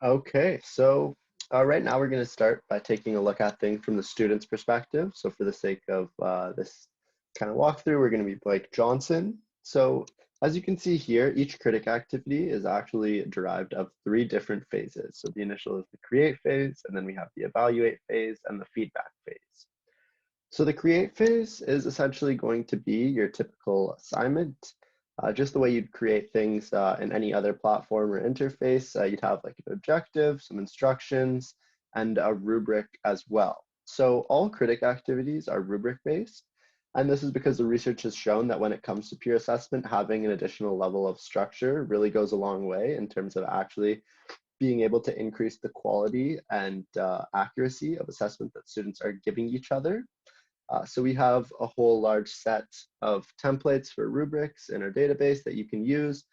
Okay, so right now we're going to start by taking a look at things from the student's perspective. So for the sake of this kind of walkthrough, we're going to be Blake Johnson. So as you can see here, each critic activity is actually derived of three different phases. So the initial is the create phase, and then we have the evaluate phase and the feedback phase. So the create phase is essentially going to be your typical assignment. Just the way you'd create things in any other platform or interface, you'd have like an objective, some instructions, and a rubric as well. So all critic activities are rubric based. And this is because the research has shown that when it comes to peer assessment, having an additional level of structure really goes a long way in terms of actually being able to increase the quality and accuracy of assessment that students are giving each other. So we have a whole large set of templates for rubrics in our database that you can use.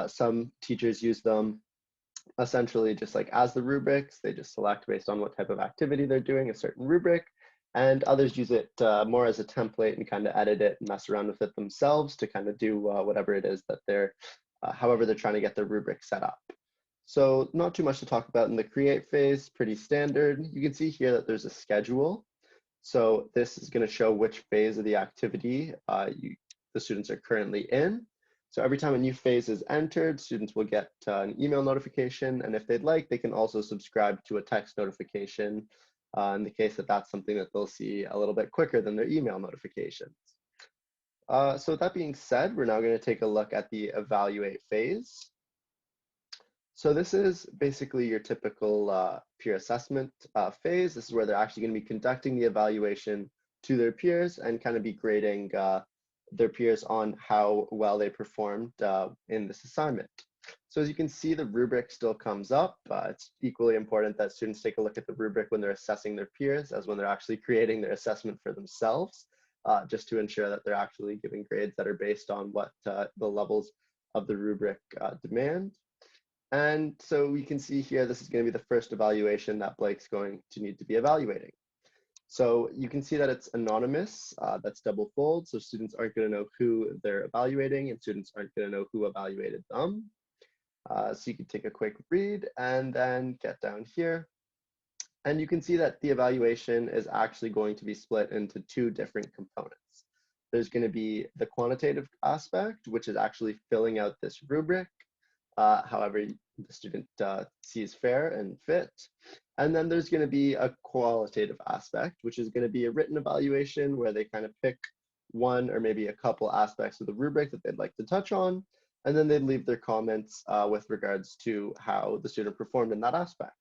Some teachers use them essentially just like as the rubrics. They just select based on what type of activity they're doing a certain rubric. And others use it more as a template and kind of edit it and mess around with it themselves to kind of do whatever it is that they're, however they're trying to get their rubric set up. So not too much to talk about in the create phase, pretty standard. You can see here that there's a schedule. So this is going to show which phase of the activity the students are currently in. So every time a new phase is entered, students will get an email notification, and if they'd like, they can also subscribe to a text notification in the case that that's something that they'll see a little bit quicker than their email notifications. So with that being said, we're now going to take a look at the evaluate phase. So this is basically your typical peer assessment phase. This is where they're actually going to be conducting the evaluation to their peers and kind of be grading their peers on how well they performed in this assignment. So as you can see, the rubric still comes up. It's equally important that students take a look at the rubric when they're assessing their peers as when they're actually creating their assessment for themselves, just to ensure that they're actually giving grades that are based on what the levels of the rubric demand. And so we can see here, this is going to be the first evaluation that Blake's going to need to be evaluating. So you can see that it's anonymous, that's double fold, so students aren't going to know who they're evaluating and students aren't going to know who evaluated them. So you can take a quick read and then get down here. And you can see that the evaluation is actually going to be split into two different components. There's going to be the quantitative aspect, which is actually filling out this rubric, however the student sees fair and fit. And then there's going to be a qualitative aspect, which is going to be a written evaluation where they kind of pick one or maybe a couple aspects of the rubric that they'd like to touch on, and then they'd leave their comments with regards to how the student performed in that aspect.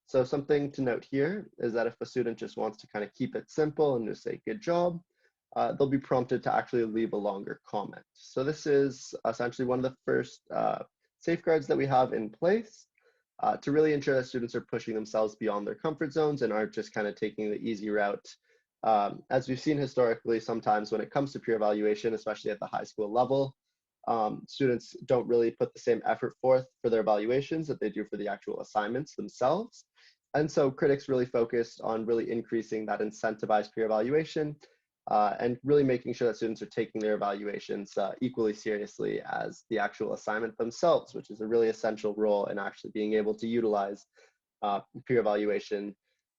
So something to note here is that if a student just wants to kind of keep it simple and just say good job, they'll be prompted to actually leave a longer comment. So this is essentially one of the first safeguards that we have in place to really ensure that students are pushing themselves beyond their comfort zones and aren't just kind of taking the easy route. As we've seen historically, sometimes when it comes to peer evaluation, especially at the high school level, students don't really put the same effort forth for their evaluations that they do for the actual assignments themselves. And so critics really focused on really increasing that incentivized peer evaluation and really making sure that students are taking their evaluations equally seriously as the actual assignment themselves, which is a really essential role in actually being able to utilize peer evaluation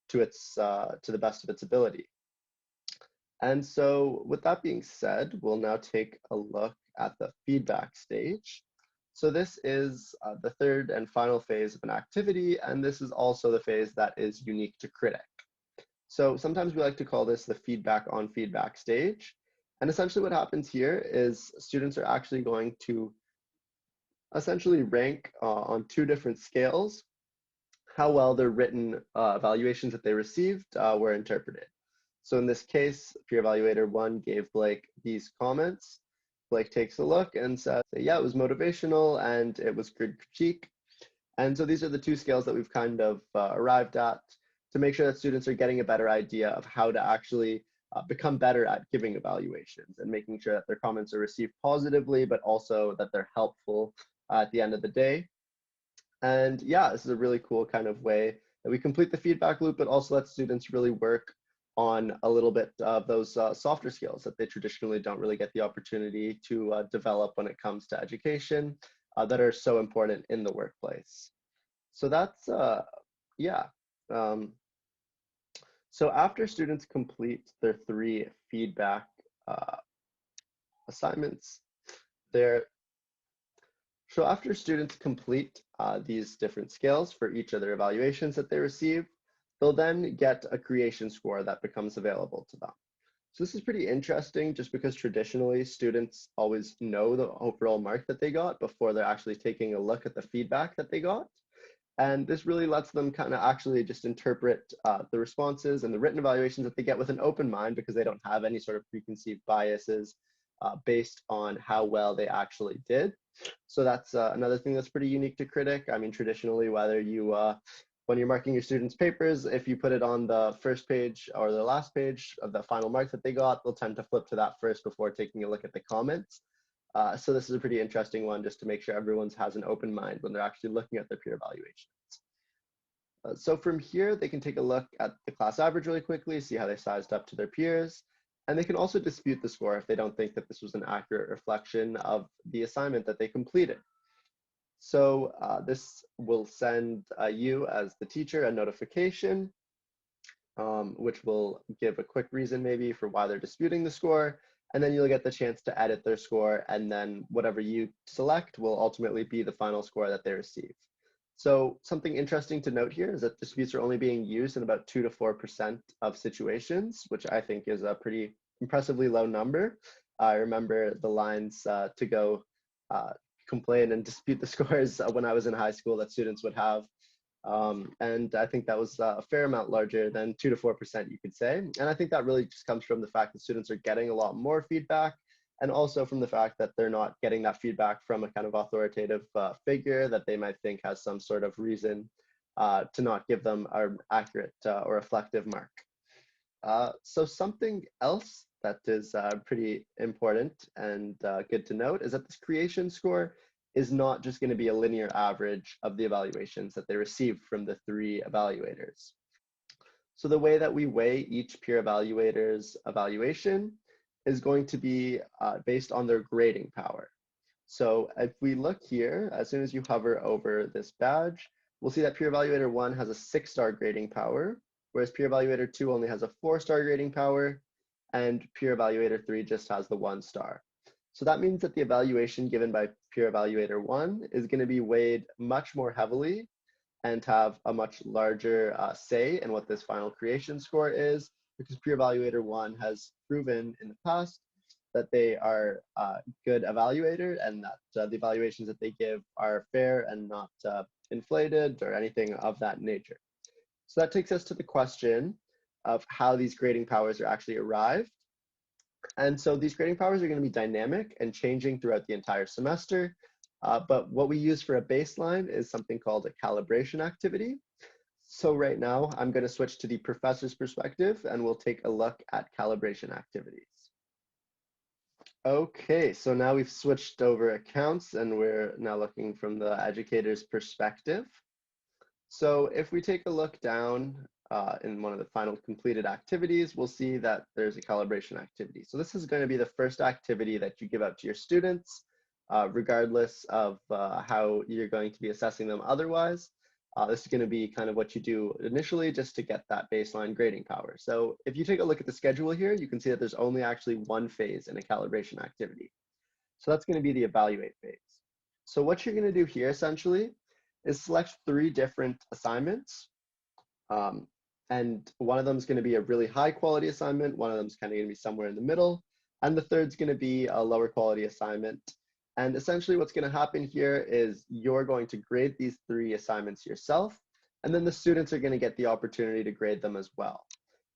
to the best of its ability. And so with that being said, we'll now take a look at the feedback stage. So this is the third and final phase of an activity, and this is also the phase that is unique to Kritik. So sometimes we like to call this the feedback on feedback stage. And essentially what happens here is students are actually going to essentially rank on two different scales how well their written evaluations that they received were interpreted. So in this case, peer evaluator 1 gave Blake these comments. Blake takes a look and says, yeah, it was motivational and it was good critique. And so these are the two scales that we've kind of arrived at to make sure that students are getting a better idea of how to actually become better at giving evaluations and making sure that their comments are received positively, but also that they're helpful at the end of the day. And yeah, this is a really cool kind of way that we complete the feedback loop, but also let students really work on a little bit of those softer skills that they traditionally don't really get the opportunity to develop when it comes to education that are so important in the workplace. So that's, yeah. Um, so after students complete their 3 feedback uh, assignments, they're So after students complete these different scales for each of their evaluations that they receive, they'll then get a creation score that becomes available to them. So this is pretty interesting just because traditionally students always know the overall mark that they got before they're actually taking a look at the feedback that they got. And this really lets them kind of actually just interpret the responses and the written evaluations that they get with an open mind because they don't have any sort of preconceived biases based on how well they actually did. So that's another thing that's pretty unique to Kritik. I mean, traditionally, whether you, when you're marking your students' papers, if you put it on the first page or the last page of the final mark that they got, they'll tend to flip to that first before taking a look at the comments. So this is a pretty interesting one just to make sure everyone has an open mind when they're actually looking at their peer evaluations. So from here, they can take a look at the class average really quickly, see how they sized up to their peers, and they can also dispute the score if they don't think that this was an accurate reflection of the assignment that they completed. So this will send you as the teacher a notification, which will give a quick reason maybe for why they're disputing the score, and then you'll get the chance to edit their score, and then whatever you select will ultimately be the final score that they receive. So something interesting to note here is that disputes are only being used in about 2 to 4% of situations, which I think is a pretty impressively low number. I remember the lines to go complain and dispute the scores when I was in high school that students would have. And I think that was a fair amount larger than 2 to 4%, you could say. And I think that really just comes from the fact that students are getting a lot more feedback, and also from the fact that they're not getting that feedback from a kind of authoritative figure that they might think has some sort of reason to not give them an accurate or reflective mark. So something else that is pretty important and good to note is that this creation score is not just going to be a linear average of the evaluations that they received from the 3 evaluators. So the way that we weigh each peer evaluator's evaluation is going to be based on their grading power. So if we look here, as soon as you hover over this badge, we'll see that peer evaluator 1 has a 6-star grading power, whereas peer evaluator 2 only has a 4-star grading power, and peer evaluator 3 just has the 1 star. So that means that the evaluation given by peer evaluator 1 is going to be weighed much more heavily and have a much larger say in what this final creation score is, because peer evaluator 1 has proven in the past that they are a good evaluator and that the evaluations that they give are fair and not inflated or anything of that nature. So that takes us to the question of how these grading powers are actually arrived. And so these grading powers are going to be dynamic and changing throughout the entire semester. But what we use for a baseline is something called a calibration activity. So right now, I'm going to switch to the professor's perspective, and we'll take a look at calibration activities. Okay, so now we've switched over accounts, and we're now looking from the educator's perspective. So if we take a look down in one of the final completed activities, we'll see that there's a calibration activity. So this is going to be the first activity that you give out to your students, regardless of how you're going to be assessing them otherwise. This is going to be kind of what you do initially just to get that baseline grading power. So if you take a look at the schedule here, you can see that there's only actually one phase in a calibration activity. So that's going to be the evaluate phase. So what you're going to do here essentially is select 3 different assignments. And one of them is going to be a really high quality assignment. One of them is kind of going to be somewhere in the middle. And the third is going to be a lower quality assignment. And essentially what's going to happen here is you're going to grade these 3 assignments yourself, and then the students are going to get the opportunity to grade them as well.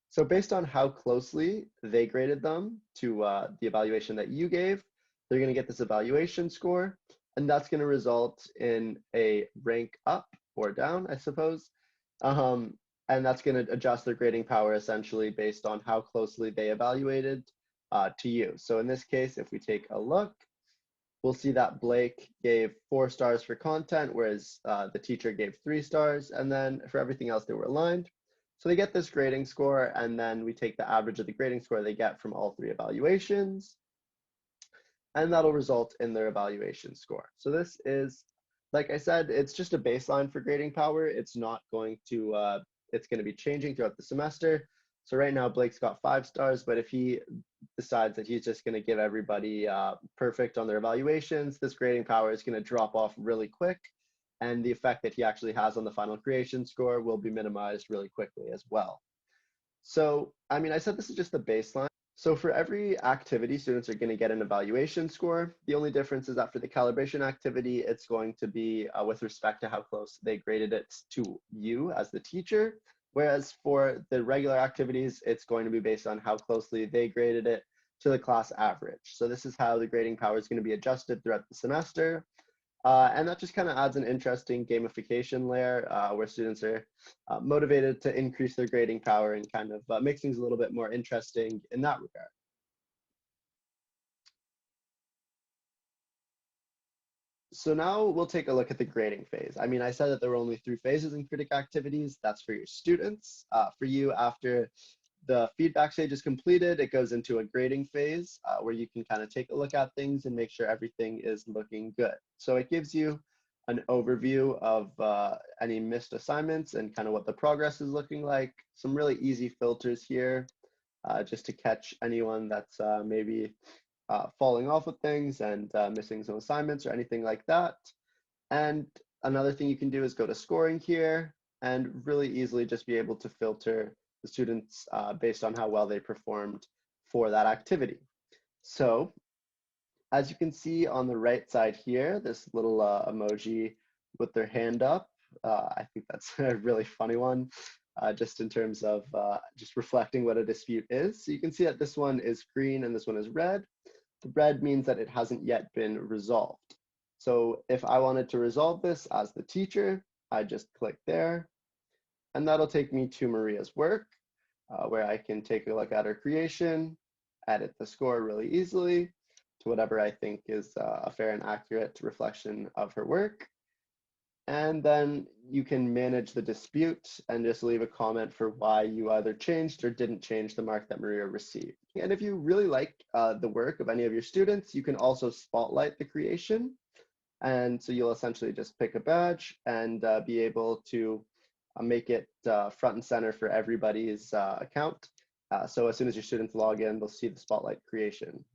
So based on how closely they graded them to the evaluation that you gave, they're going to get this evaluation score, and that's going to result in a rank up or down, I suppose. And that's going to adjust their grading power essentially based on how closely they evaluated to you. So in this case, if we take a look, we'll see that Blake gave 4 stars for content, whereas the teacher gave 3 stars, and then for everything else they were aligned. So they get this grading score, and then we take the average of the grading score they get from all 3 evaluations, and that'll result in their evaluation score. So this is Like I said, it's just a baseline for grading power. It's not going to, it's going to be changing throughout the semester. So right now, Blake's got 5 stars, but if he decides that he's just going to give everybody perfect on their evaluations, this grading power is going to drop off really quick. And the effect that he actually has on the final creation score will be minimized really quickly as well. So, I mean, I said this is just the baseline. So for every activity, students are going to get an evaluation score. The only difference is that for the calibration activity, it's going to be with respect to how close they graded it to you as the teacher. Whereas for the regular activities, it's going to be based on how closely they graded it to the class average. So this is how the grading power is going to be adjusted throughout the semester. And that just kind of adds an interesting gamification layer where students are motivated to increase their grading power and kind of makes things a little bit more interesting in that regard. So now we'll take a look at the grading phase. I mean, I said that there were only 3 phases in critic activities. That's for your students. For you, after the feedback stage is completed, it goes into a grading phase where you can kind of take a look at things and make sure everything is looking good. So it gives you an overview of any missed assignments and kind of what the progress is looking like. Some really easy filters here just to catch anyone that's maybe falling off with things and missing some assignments or anything like that. And another thing you can do is go to scoring here and really easily just be able to filter the students based on how well they performed for that activity. So as you can see on the right side here, this little emoji with their hand up, I think that's a really funny one, just in terms of just reflecting what a dispute is. So you can see that this one is green and this one is red. The red means that it hasn't yet been resolved. So if I wanted to resolve this as the teacher, I just click there, and that'll take me to Maria's work, where I can take a look at her creation, edit the score really easily to whatever I think is a fair and accurate reflection of her work. And then you can manage the dispute and just leave a comment for why you either changed or didn't change the mark that Maria received. And if you really like the work of any of your students, you can also spotlight the creation. And so you'll essentially just pick a badge and be able to make it front and center for everybody's account. So as soon as your students log in, they'll see the spotlight creation.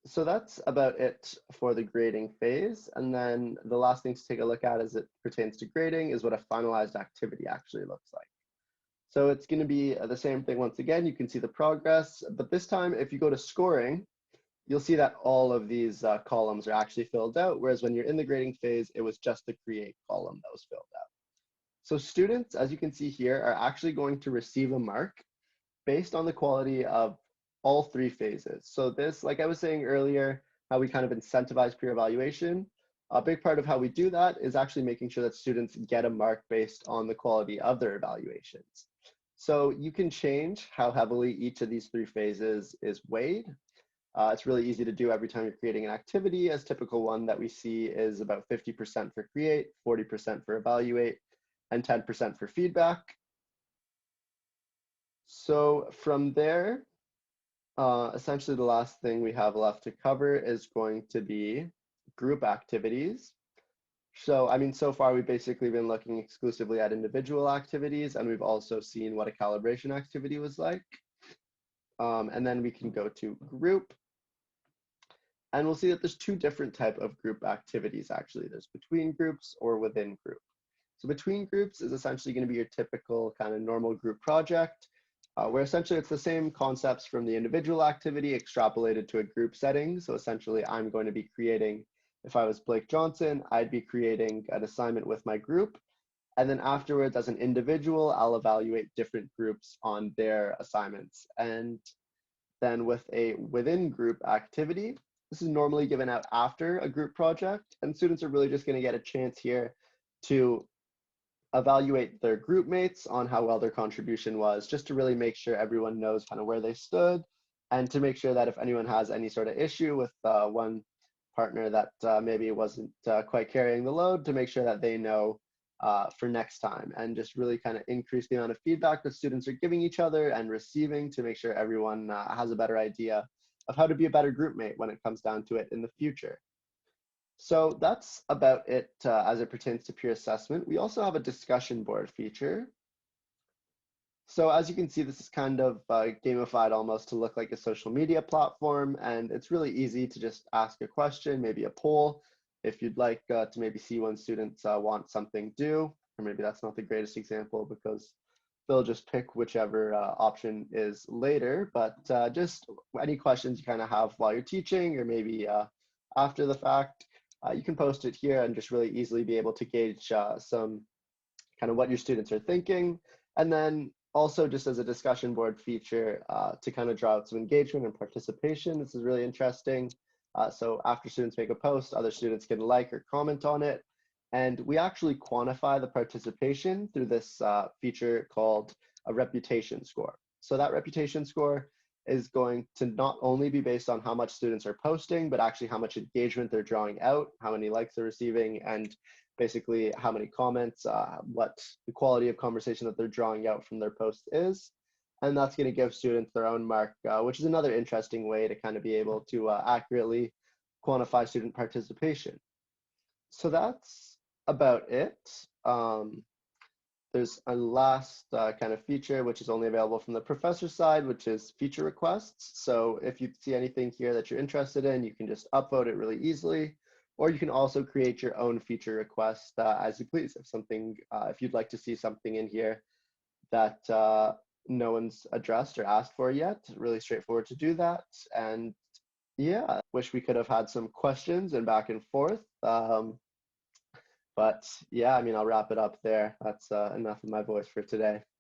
So that's about it for the grading phase. And then the last thing to take a look at as it pertains to grading is what a finalized activity actually looks like. So it's going to be the same thing once again. You can see the progress, but this time if you go to scoring, you'll see that all of these columns are actually filled out, whereas when you're in the grading phase, it was just the create column that was filled out. So students, as you can see here, are actually going to receive a mark based on the quality of all 3 phases. So this, like I was saying earlier, how we kind of incentivize peer evaluation, a big part of how we do that is actually making sure that students get a mark based on the quality of their evaluations. So you can change how heavily each of these 3 phases is weighed. It's really easy to do every time you're creating an activity. As typical one that we see is about 50% for create, 40% for evaluate, and 10% for feedback. So from there, essentially the last thing we have left to cover is going to be group activities. So, I mean, so far we've basically been looking exclusively at individual activities, and we've also seen what a calibration activity was like. And then we can go to group. And we'll see that there's 2 different type of group activities, actually. There's between groups or within group. So between groups is essentially going to be your typical kind of normal group project, where essentially it's the same concepts from the individual activity extrapolated to a group setting. So essentially I'm going to be creating, if I was Blake Johnson, I'd be creating an assignment with my group. And then afterwards, as an individual, I'll evaluate different groups on their assignments. And then with a within group activity, this is normally given out after a group project, and students are really just going to get a chance here to evaluate their group mates on how well their contribution was, just to really make sure everyone knows kind of where they stood, and to make sure that if anyone has any sort of issue with one partner that maybe wasn't quite carrying the load, to make sure that they know for next time, and just really kind of increase the amount of feedback that students are giving each other and receiving to make sure everyone has a better idea of how to be a better group mate when it comes down to it in the future. So that's about it as it pertains to peer assessment. We also have a discussion board feature. So as you can see, this is kind of gamified almost to look like a social media platform, and it's really easy to just ask a question, maybe a poll, if you'd like to maybe see when students want something due, or maybe that's not the greatest example because they'll just pick whichever option is later, but just any questions you kind of have while you're teaching or maybe after the fact, you can post it here and just really easily be able to gauge some kind of what your students are thinking. And then also just as a discussion board feature to kind of draw out some engagement and participation. This is really interesting. So after students make a post, other students can like or comment on it. And we actually quantify the participation through this feature called a reputation score. So that reputation score is going to not only be based on how much students are posting, but actually how much engagement they're drawing out, how many likes they're receiving, and basically how many comments, what the quality of conversation that they're drawing out from their posts is. And that's going to give students their own mark, which is another interesting way to kind of be able to accurately quantify student participation. So that's about it. There's a last kind of feature, which is only available from the professor side, which is feature requests. So if you see anything here that you're interested in, you can just upvote it really easily, or you can also create your own feature request as you please. If something, if you'd like to see something in here that no one's addressed or asked for yet, really straightforward to do that. And yeah, wish we could have had some questions and back and forth. But yeah, I mean, I'll wrap it up there. That's enough of my voice for today.